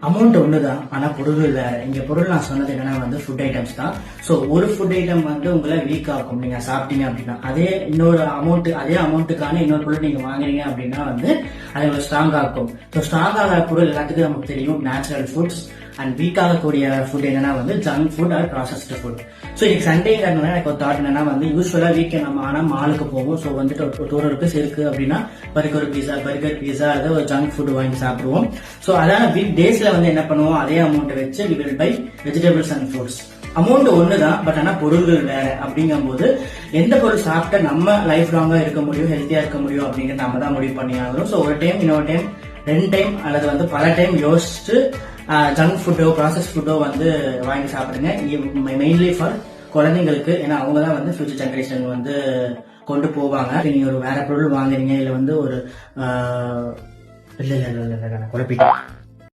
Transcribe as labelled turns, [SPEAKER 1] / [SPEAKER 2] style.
[SPEAKER 1] Amount ஒண்ணுதான், ஆனா பொருள் வேற. இங்க பொருள் நான் சொன்னது என்னன்னா வந்து ஃபுட் ஐட்டம்ஸ் தான். ஸோ ஒரு ஃபுட் ஐட்டம் வந்து உங்களை வீக் ஆகும் நீங்க சாப்பிட்டீங்க அப்படின்னா. அதே அமௌண்ட்டுக்கான இன்னொரு பொருள் நீங்க வாங்குறீங்க அப்படின்னா வந்து அது உங்களுக்கு ஸ்ட்ராங் ஆகும். ஸோ ஸ்ட்ராங் ஆகிற பொருள் எல்லாத்துக்கும் நமக்கு தெரியும், நேச்சுரல் ஃபுட்ஸ். அண்ட் வீக் ஆகக்கூடிய ஃபுட் என்னன்னா வந்து junk food or processed food. So இன்னைக்கு சண்டேங்கிறதுனால எனக்கு ஒரு தாட் என்னன்னா வந்து யூஸ்வலா வீக்கெண்ட் நம்ம ஆனால் மாலுக்கு போவோம். ஸோ வந்துட்டு ஒரு 200 rupees இருக்கு அப்படின்னா பர்கர் பீஸா அது ஒரு ஜங்க் ஃபுட் வாங்கி சாப்பிடுவோம். ஸோ அதான வீக் டேஸ்ல வந்து என்ன பண்ணுவோம், அதே அமௌண்ட் வச்சு we will buy vegetables and fruits. Amount ஒண்ணுதான், பட் ஆனா பொருள்கள் வேற. அப்படிங்கும் போது எந்த பொருள் சாப்பிட்டா நம்ம லைஃப் லாங்கா இருக்க முடியும், ஹெல்த்தியா இருக்க முடியும் அப்படிங்கிறது நம்ம தான் முடிவு பண்ணி ஆகணும். ஸோ ஒரு டைம், இன்னொரு டைம், 2 டைம் அல்லது வந்து பல டைம் யோசிச்சு ஜங்க் ஃபுட்டோ ப்ராசஸ் ஃபுட்டோ வந்து வாங்கி சாப்பிடுங்க. மெயின்லி ஃபார் குழந்தைங்களுக்கு, ஏன்னா அவங்க தான் வந்து ஃபியூச்சர் ஜெனரேஷன் வந்து கொண்டு போவாங்க. நீங்க ஒரு வேற பொருள் வாங்குறீங்க, இல்ல வந்து ஒரு இல்ல குழப்பிட்டேன்.